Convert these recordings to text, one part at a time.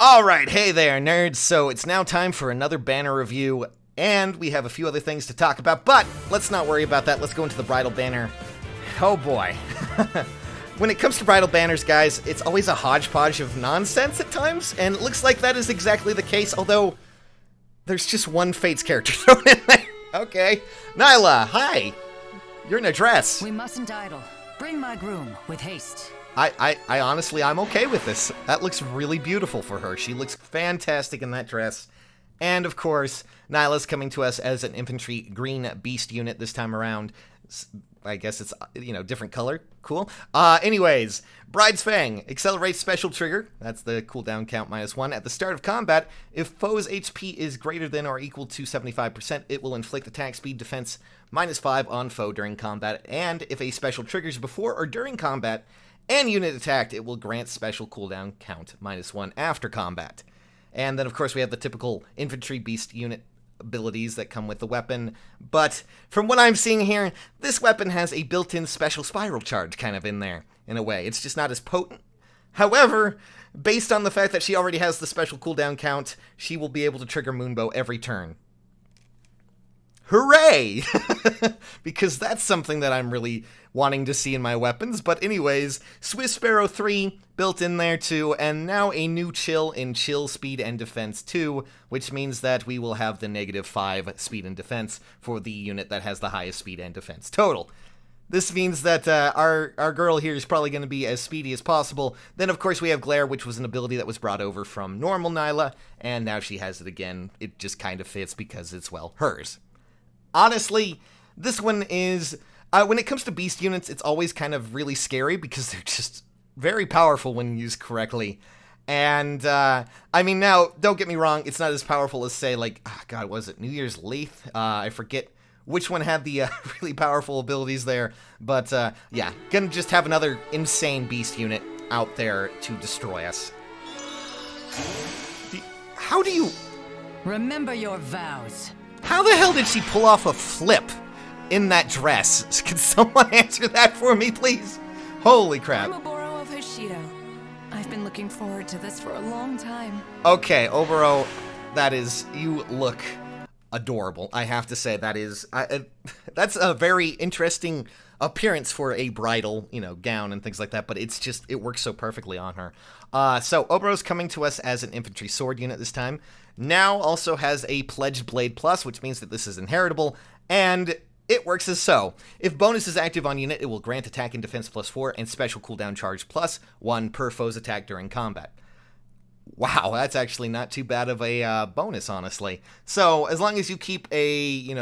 Alright, hey there, nerds. So it's now time for another banner review, and we have a few other things to talk about, but let's not worry about that. Let's go into the bridal banner. Oh boy. When it comes to bridal banners, guys, it's always a hodgepodge of nonsense at times, and it looks like that is exactly the case, although there's just one Fates character thrown in there. Okay. Nyla, hi. You're in a dress. We mustn't idle. Bring my groom with haste. I honestly, I'm okay with this. That looks really beautiful for her. She looks fantastic in that dress. And, of course, Nyla's coming to us as an infantry green beast unit this time around. I guess it's, different color. Cool. Anyways, Bride's Fang. Accelerates special trigger. That's the cooldown count -1. At the start of combat, if foe's HP is greater than or equal to 75%, it will inflict attack speed defense -5 on foe during combat. And if a special triggers before or during combat, and unit attacked, it will grant special cooldown count -1 after combat. And then, of course, we have the typical infantry beast unit abilities that come with the weapon. But from what I'm seeing here, this weapon has a built-in special spiral charge kind of in there, in a way. It's just not as potent. However, based on the fact that she already has the special cooldown count, she will be able to trigger Moonbow every turn. Hooray! Because that's something that I'm really wanting to see in my weapons. But anyways, Swiss Sparrow 3 built in there too, and now a new chill in chill speed and defense 2, which means that we will have the -5 speed and defense for the unit that has the highest speed and defense total. This means that our girl here is probably going to be as speedy as possible. Then, of course, we have Glare, which was an ability that was brought over from normal Nyla, and now she has it again. It just kind of fits because it's, well, hers. Honestly, this one is, when it comes to beast units, it's always kind of really scary because they're just very powerful when used correctly. And, now, don't get me wrong, it's not as powerful as, say, like, God, was it New Year's Leaf? I forget which one had the really powerful abilities there. But, yeah, gonna just have another insane beast unit out there to destroy us. How do you... Remember your vows. How the hell did she pull off a flip in that dress? Can someone answer that for me, please? Holy crap. I'm Oboro of Hoshido. I've been looking forward to this for a long time. Okay, Oboro, you look adorable. I have to say, that's a very interesting appearance for a bridal, gown and things like that, but it works so perfectly on her. So Oboro's coming to us as an infantry sword unit this time. Now also has a Pledged Blade Plus, which means that this is inheritable, and it works as so. If bonus is active on unit, it will grant attack and defense +4 and special cooldown charge +1 per foe's attack during combat. Wow, that's actually not too bad of a bonus, honestly. So as long as you keep a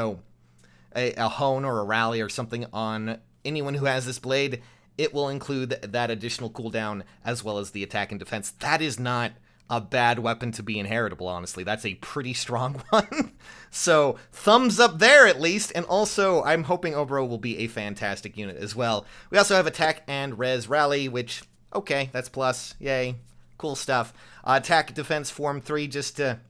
hone or a rally or something on anyone who has this blade, it will include that additional cooldown as well as the attack and defense. That is not a bad weapon to be inheritable, honestly. That's a pretty strong one. So, thumbs up there at least, and also, I'm hoping Oboro will be a fantastic unit as well. We also have attack and res rally, which, okay, that's plus, yay, cool stuff. Attack defense form 3, just to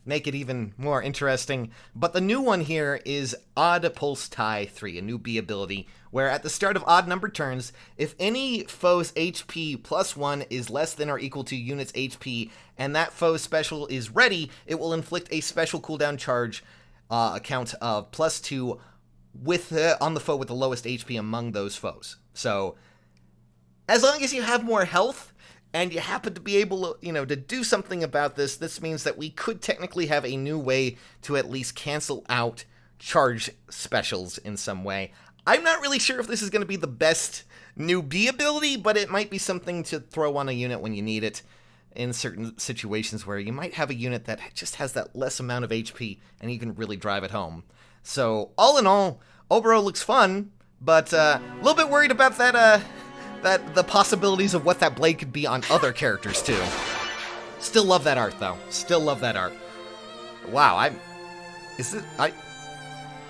make it even more interesting. But the new one here is Odd Pulse Tie 3, a new B ability, where at the start of odd numbered turns, if any foe's HP +1 is less than or equal to unit's HP, and that foe's special is ready, it will inflict a special cooldown charge count of +2 on the foe with the lowest HP among those foes. So, as long as you have more health, and you happen to be able to, to do something about this, this means that we could technically have a new way to at least cancel out charge specials in some way. I'm not really sure if this is going to be the best new B ability, but it might be something to throw on a unit when you need it in certain situations where you might have a unit that just has that less amount of HP, and you can really drive it home. So, all in all, Oboro looks fun, but a little bit worried about the possibilities of what that blade could be on other characters, too. Still love that art, though. Still love that art. Wow,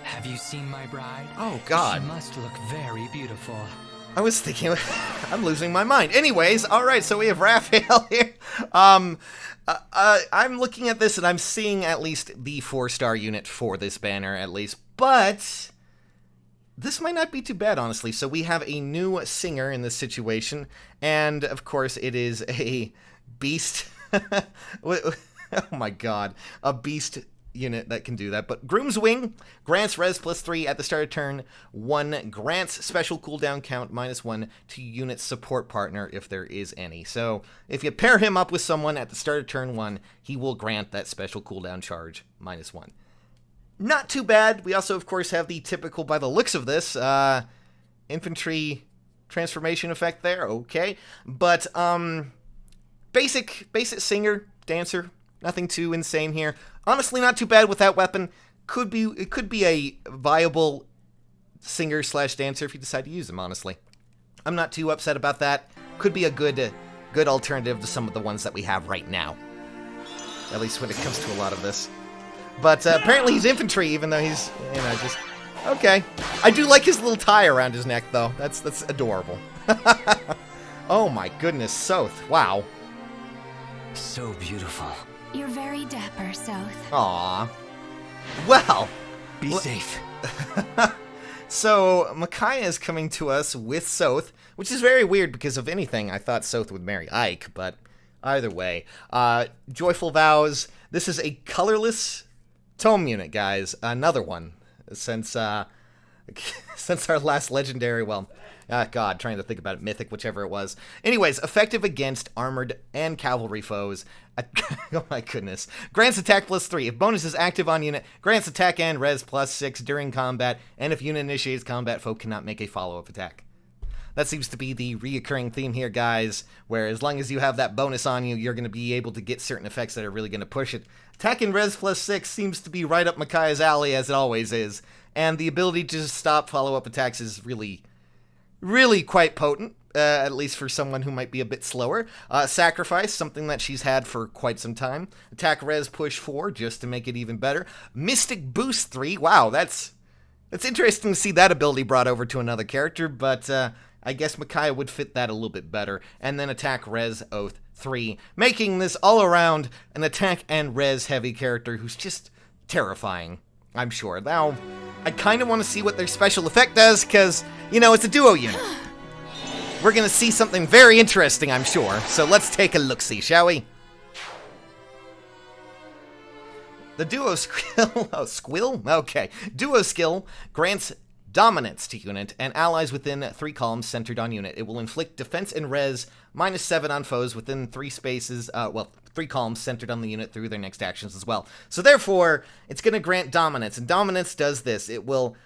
Have you seen my bride? Oh, God. She must look very beautiful. I was thinking, I'm losing my mind. Anyways, alright, so we have Raphael here. I'm looking at this, and I'm seeing at least the 4-star unit for this banner, at least. But this might not be too bad, honestly. So we have a new singer in this situation, and of course it is a beast Oh my god. A beast unit that can do that. But Groom's Wing grants res +3 at the start of turn 1, grants special cooldown count -1 to unit support partner if there is any. So if you pair him up with someone at the start of turn 1, he will grant that special cooldown charge -1. Not too bad. We also, of course, have the typical, by the looks of this, infantry transformation effect there. Okay. But, basic singer, dancer, nothing too insane here. Honestly, not too bad with that weapon. It could be a viable singer/dancer if you decide to use him, honestly. I'm not too upset about that. Could be a good alternative to some of the ones that we have right now. At least when it comes to a lot of this. But apparently he's infantry, even though he's, just... Okay. I do like his little tie around his neck, though. That's adorable. Oh my goodness, Soth. Wow. So beautiful. You're very dapper, South. Aww. Well. Be safe. So, Micaiah is coming to us with Soth, which is very weird because if anything, I thought Soth would marry Ike, but either way. Joyful Vows. This is a colorless tome unit, guys. Another one. Since our last legendary, God, trying to think about it, mythic, whichever it was. Anyways, effective against armored and cavalry foes. Oh my goodness. Grants attack +3. If bonus is active on unit, grants attack and res +6 during combat, and if unit initiates combat, foe cannot make a follow-up attack. That seems to be the reoccurring theme here, guys, where as long as you have that bonus on you, you're going to be able to get certain effects that are really going to push it. Attack and res +6 seems to be right up Micaiah's alley, as it always is, and the ability to stop follow-up attacks is really quite potent, at least for someone who might be a bit slower. Sacrifice, something that she's had for quite some time. Attack res push 4, just to make it even better. Mystic boost 3, wow, that's interesting to see that ability brought over to another character, but I guess Micaiah would fit that a little bit better. And then attack res oath 3, making this all around an attack and res heavy character who's just terrifying, I'm sure. Now, I kind of want to see what their special effect does, because, it's a duo unit. We're going to see something very interesting, I'm sure. So let's take a look-see, shall we? The duo skill... Oh, squill? Okay. Duo skill grants dominance to unit and allies within 3 columns centered on unit. It will inflict defense and res -7 on foes within 3 spaces, 3 columns centered on the unit through their next actions as well. So therefore, it's going to grant dominance, and dominance does this. It will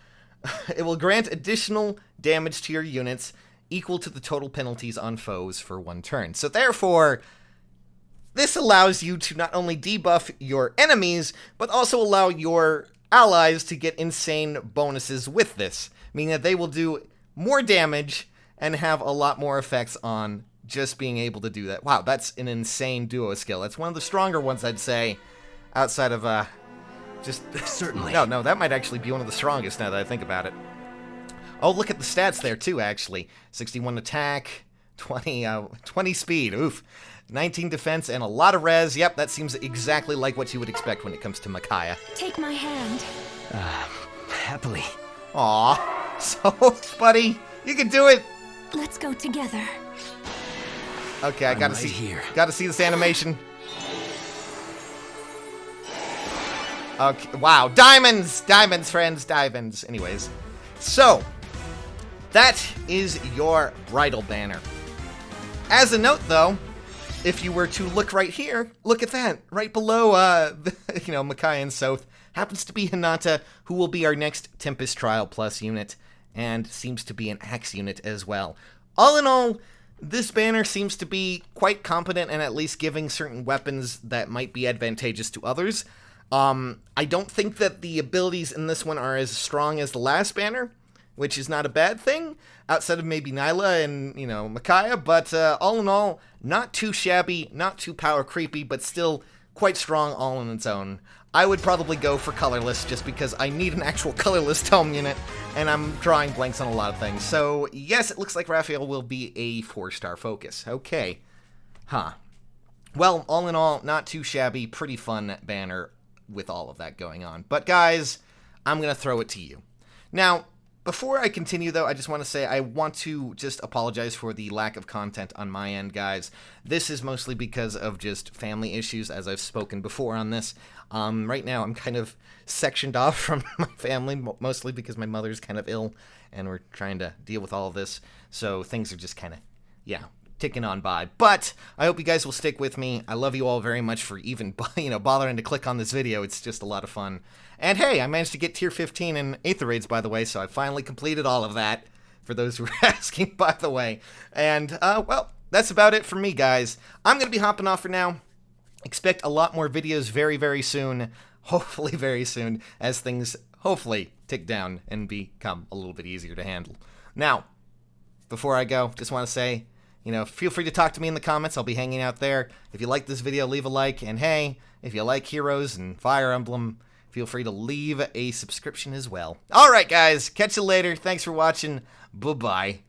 grant additional damage to your units equal to the total penalties on foes for 1 turn. So therefore, this allows you to not only debuff your enemies, but also allow your allies to get insane bonuses with this, meaning that they will do more damage and have a lot more effects on just being able to do that. Wow, that's an insane duo skill. That's one of the stronger ones, I'd say, outside of, just... Certainly. No, that might actually be one of the strongest now that I think about it. Oh, look at the stats there, too, actually. 61 attack, 20 speed, oof. 19 defense, and a lot of res. Yep, that seems exactly like what you would expect when it comes to Micaiah. Take my hand. Happily. Aw, so, buddy, you can do it. Let's go together. Okay, I gotta see here. Gotta see this animation. Okay, wow, diamonds, friends, diamonds. Anyways, so that is your bridal banner. As a note, though, if you were to look right here, look at that. Right below, Micaiah and Soth happens to be Hinata, who will be our next Tempest Trial Plus unit, and seems to be an Axe unit as well. All in all, this banner seems to be quite competent and at least giving certain weapons that might be advantageous to others. I don't think that the abilities in this one are as strong as the last banner, which is not a bad thing, outside of maybe Nyla and, Micaiah, but all in all, not too shabby, not too power creepy, but still quite strong all on its own. I would probably go for colorless just because I need an actual colorless tome unit, and I'm drawing blanks on a lot of things. So, yes, it looks like Raphael will be a 4-star focus. Okay. Huh. Well, all in all, not too shabby, pretty fun banner with all of that going on. But guys, I'm going to throw it to you. Now, Before I continue, though, I just want to say I want to just apologize for the lack of content on my end, guys. This is mostly because of just family issues, as I've spoken before on this. Right now, I'm kind of sectioned off from my family, mostly because my mother's kind of ill, and we're trying to deal with all of this. So things are just kind of, ticking on by. But I hope you guys will stick with me. I love you all very much for even, bothering to click on this video. It's just a lot of fun. And hey, I managed to get tier 15 in Aether Raids, by the way, so I finally completed all of that, for those who were asking, by the way. And, well, that's about it for me, guys. I'm going to be hopping off for now. Expect a lot more videos very, very soon. Hopefully very soon, as things hopefully tick down and become a little bit easier to handle. Now, before I go, just want to say, feel free to talk to me in the comments. I'll be hanging out there. If you like this video, leave a like. And hey, if you like Heroes and Fire Emblem, feel free to leave a subscription as well. All right, guys. Catch you later. Thanks for watching. Bye-bye.